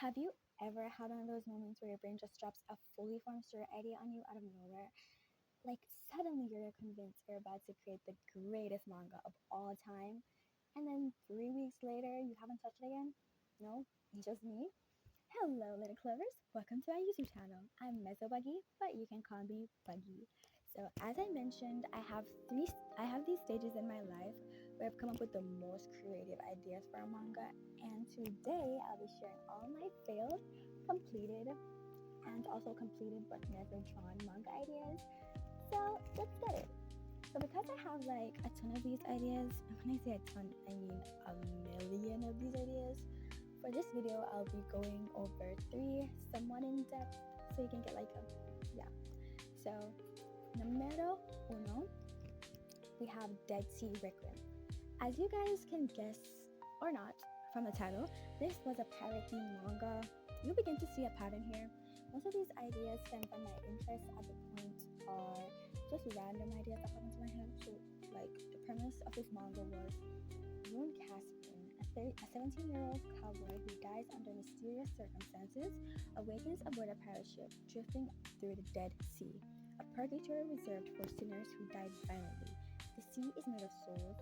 Have you ever had one of those moments where your brain just drops a fully formed story idea on you out of nowhere? Like, suddenly you're convinced you're about to create the greatest manga of all time, and then 3 weeks later, you haven't touched it again? No, just me? Hello, little clovers. Welcome to my YouTube channel. I'm Meso Buggy, but you can call me Buggy. So, as I mentioned, I have these stages in my life where I've come up with the most creative ideas for a manga, and today I'll be sharing all my failed, completed, and also completed but never drawn manga ideas. So, let's get it. So because I have like a ton of these ideas, and when I say a ton, I mean a million of these ideas, for this video I'll be going over three somewhat in depth so you can get like a, yeah. So, numero uno, we have Dead Sea Requiem. As you guys can guess or not from the title, this was a pirate themed manga. You'll begin to see a pattern here. Most of these ideas stem from my interests at the point are just random ideas that pop into my head. So, like, the premise of this manga was Moon Caspian, a 17-year-old cowboy who dies under mysterious circumstances, awakens aboard a pirate ship drifting through the Dead Sea, a purgatory reserved for sinners who died violently. The sea is made of souls.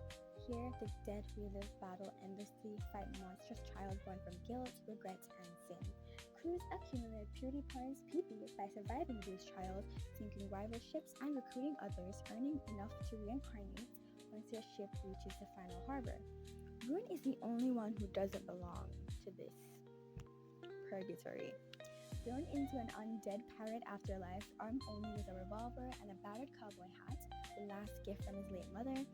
Here, the dead relive, battle endlessly, fight monstrous trials born from guilt, regret, and sin. Crews accumulate purity points (PP) by surviving these trials, sinking rival ships and recruiting others, earning enough to reincarnate once their ship reaches the final harbor. Rune is the only one who doesn't belong to this purgatory. Thrown into an undead pirate afterlife, armed only with a revolver and a battered cowboy hat, the last gift from his late mother,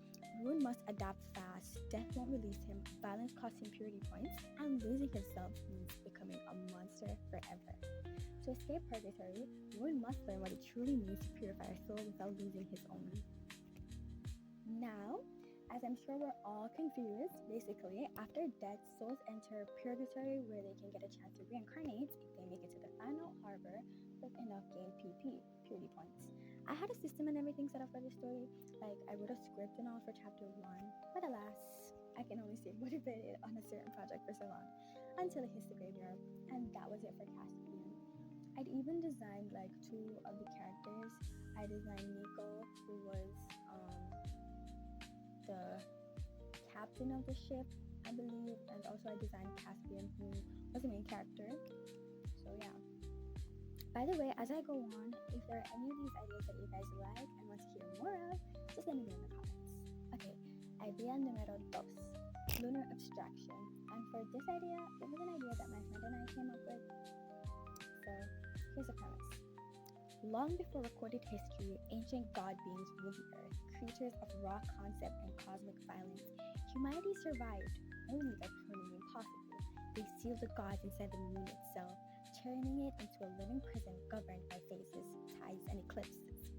Rune must adapt fast. Death won't release him, violence costs him purity points, and losing himself means becoming a monster forever. To escape purgatory, Rune must learn what it truly means to purify a soul without losing his own. Now, as I'm sure we're all confused, basically, after death, souls enter purgatory where they can get a chance to reincarnate if they make it to the final harbor with enough gained PP, purity points. I had a system and everything set up for this story, like I wrote a script and all for chapter 1, but alas, I can only stay motivated on a certain project for so long until it hits the graveyard, and that was it for Caspian. I'd even designed like two of the characters. I designed Nico, who was the captain of the ship, I believe, and also I designed Caspian, who was the main character. So yeah. By the way, as I go on, if there are any of these ideas that you guys like and want to hear more of, just let me know in the comments. Okay, idea numero dos, lunar abstraction. And for this idea, it was an idea that my friend and I came up with. So here's the premise. Long before recorded history, ancient god beings ruled the earth, creatures of raw concept and cosmic violence. Humanity survived, only by pruning impossible. They sealed the gods inside the moon itself, turning it into a living prison governed by phases, tides, and eclipses.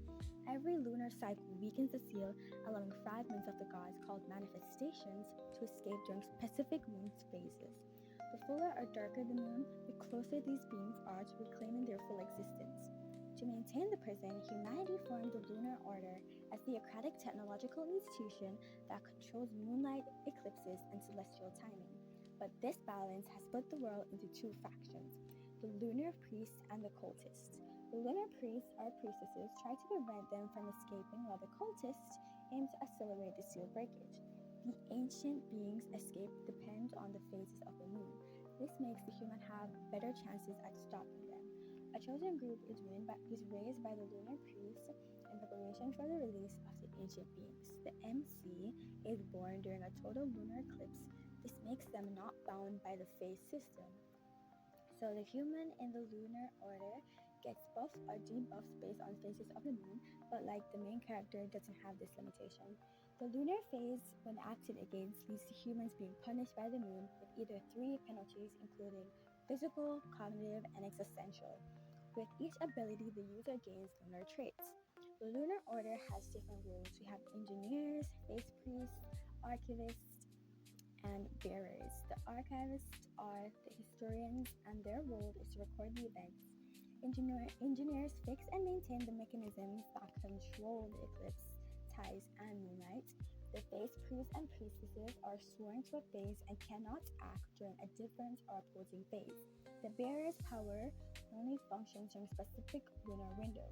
Every lunar cycle weakens the seal, allowing fragments of the gods called manifestations to escape during specific moon phases. The fuller or darker the moon, the closer these beings are to reclaiming their full existence. To maintain the prison, humanity formed the Lunar Order as the theocratic technological institution that controls moonlight, eclipses, and celestial timing. But this balance has split the world into two factions, the lunar priests and the cultists. The lunar priests or priestesses try to prevent them from escaping, while the cultists aim to accelerate the seal breakage. The ancient beings' escape depend on the phases of the moon. This makes the human have better chances at stopping them. A chosen group is raised by the lunar priests in preparation for the release of the ancient beings. The MC is born during a total lunar eclipse. This makes them not bound by the phase system. So the human in the lunar order gets buffs or debuffs based on phases of the moon, but like the main character doesn't have this limitation. The lunar phase, when acted against, leads to humans being punished by the moon with either 3 penalties, including physical, cognitive, and existential. With each ability, the user gains lunar traits. The lunar order has different rules. We have engineers, phase priests, archivists, and bearers. The archivists are the historians, and their role is to record the events. Engineers fix and maintain the mechanisms that control the eclipse, tides, and moonlight. The phase priests and priestesses are sworn to a phase and cannot act during a different or opposing phase. The bearer's power only functions during a specific lunar window.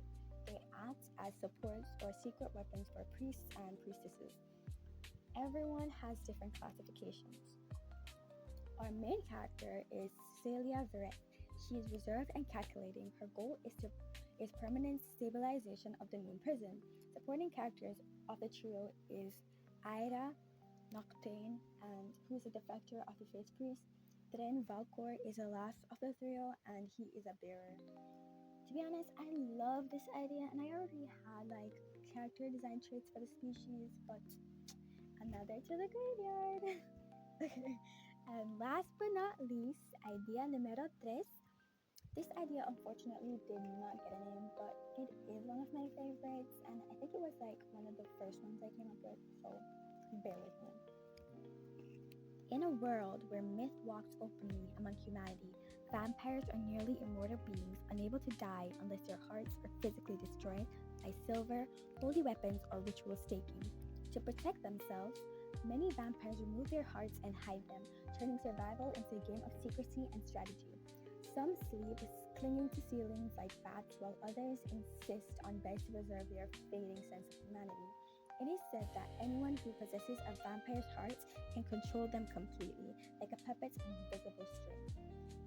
They act as supports or secret weapons for priests and priestesses. Everyone has different classifications. Our main character is Celia Verret. She is reserved and calculating. Her goal is permanent stabilization of the moon prison. Supporting characters of the trio is Ida Noctane, and who is a defector of the Faith Priest. Tren Valcor is the last of the trio, and he is a bearer. To be honest, I love this idea, and I already had like character design traits for the species, but another to the graveyard. Okay. And last but not least, idea numero tres. This idea unfortunately did not get a name, but it is one of my favorites, and I think it was like one of the first ones I came up with, so bear with me. In a world where myth walks openly among humanity, vampires are nearly immortal beings unable to die unless their hearts are physically destroyed by silver, holy weapons, or ritual staking. To protect themselves, many vampires remove their hearts and hide them, turning survival into a game of secrecy and strategy. Some sleep, clinging to ceilings like bats, while others insist on beds to preserve their fading sense of humanity. It is said that anyone who possesses a vampire's heart can control them completely, like a puppet's invisible string.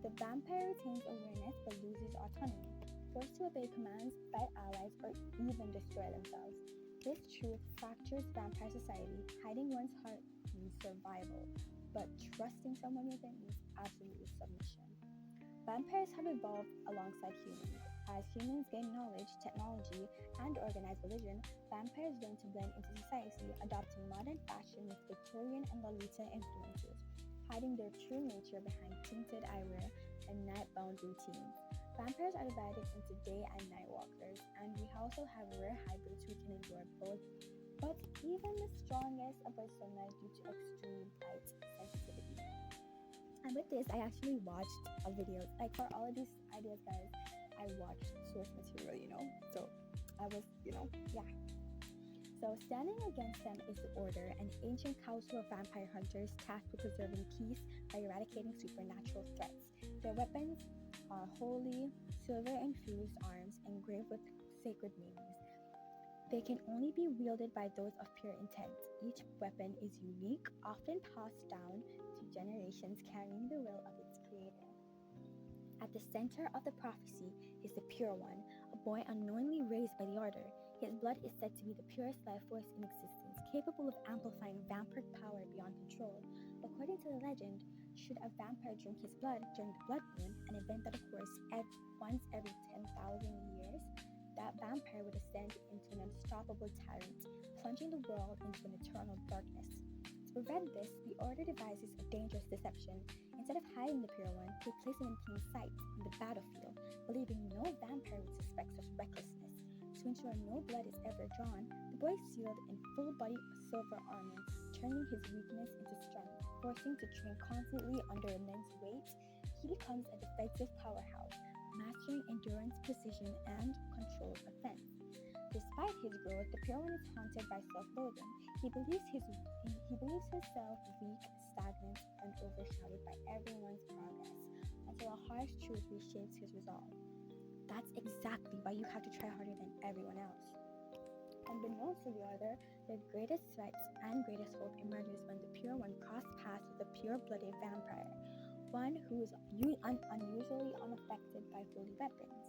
The vampire retains awareness but loses autonomy, forced to obey commands, fight allies, or even destroy themselves. This truth fractures vampire society. Hiding one's heart means survival, but trusting someone with it means absolute submission. Vampires have evolved alongside humans. As humans gain knowledge, technology, and organized religion, vampires learn to blend into society, adopting modern fashion with Victorian and Lolita influences, hiding their true nature behind tinted eyewear and night-bound routines. Vampires are divided into day and night walkers, and we also have rare hybrids who can endure both, but even the strongest of personas due to extreme light sensitivity. And with this, I actually watched a video. Like for all of these ideas, guys, I watched source material, So I was, yeah. So standing against them is the Order, an ancient council of vampire hunters tasked with preserving peace by eradicating supernatural threats. Their weapons are holy, silver-infused arms engraved with sacred meanings. They can only be wielded by those of pure intent. Each weapon is unique, often passed down to generations carrying the will of its creator. At the center of the prophecy is the Pure One, a boy unknowingly raised by the Order. His blood is said to be the purest life force in existence, capable of amplifying vampiric power beyond control. According to the legend, should a vampire drink his blood during the blood moon, an event that occurs once every 10,000 years, that vampire would ascend into an unstoppable tyrant, plunging the world into an eternal darkness. To prevent this, the Order devises a dangerous deception. Instead of hiding the Pure One, they place him in plain sight in the battlefield, believing no vampire would suspect such recklessness. To ensure no blood is ever drawn, the boy is sealed in full-body silver armor, turning his weakness into strength. Forcing to train constantly under immense weight, he becomes a defensive powerhouse, mastering endurance, precision, and controlled offense. Despite his growth, the Pure One is haunted by self-loathing. He believes himself weak, stagnant, and overshadowed by everyone's progress, until a harsh truth reshapes his resolve. That's exactly why you have to try harder than everyone else. Unbeknownst to the Order, the greatest threat and greatest hope emerges when the Pure One crosses paths with a pure-blooded vampire, one who is unusually unaffected by holy weapons.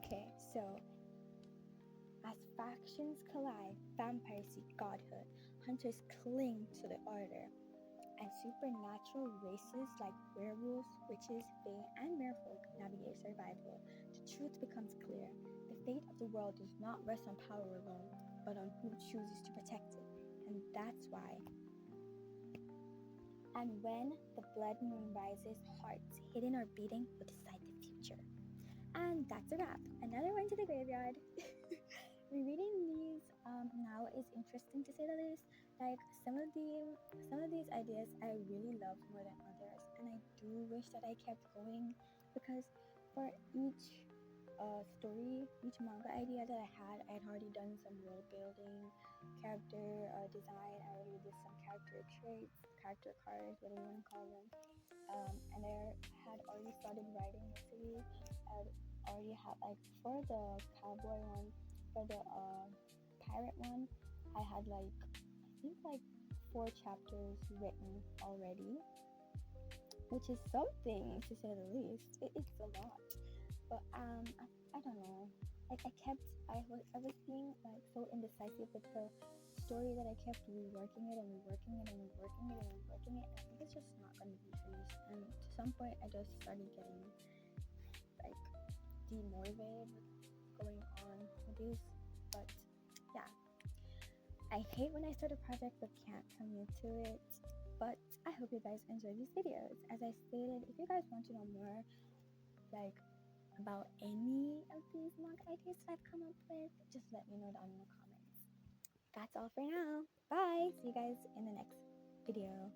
Okay, so as factions collide, vampires seek godhood, hunters cling to the Order, and supernatural races like werewolves, witches, fae, and merfolk navigate survival. The truth becomes clear. The fate of the world does not rest on power alone, but on who chooses to protect it. And that's why. And when the blood moon rises, hearts, hidden or beating, will decide the future. And that's a wrap. Another one to the graveyard. Rereading these now is interesting to say the least. Like some of these ideas I really love more than others, and I do wish that I kept going, because for each story, each manga idea that I had already done some world building, character design. I already did some character traits, character cards, whatever you want to call them. And I had already started writing the series. I already had like for the cowboy one, for the pirate one, I had like I think like 4 chapters written already, which is something to say the least. It's a lot, but I don't know. Like I was being like so indecisive with the story that I kept reworking it and reworking it and reworking it and reworking it. And I think it's just not gonna be finished. And to some point, I just started getting like demotivated with going on with these. But yeah, I hate when I start a project but can't commit to it. But I hope you guys enjoy these videos. As I stated, if you guys want to know more, like about any of these manga ideas that I've come up with, just let me know down in the comments. That's all for now. Bye. See you guys in the next video.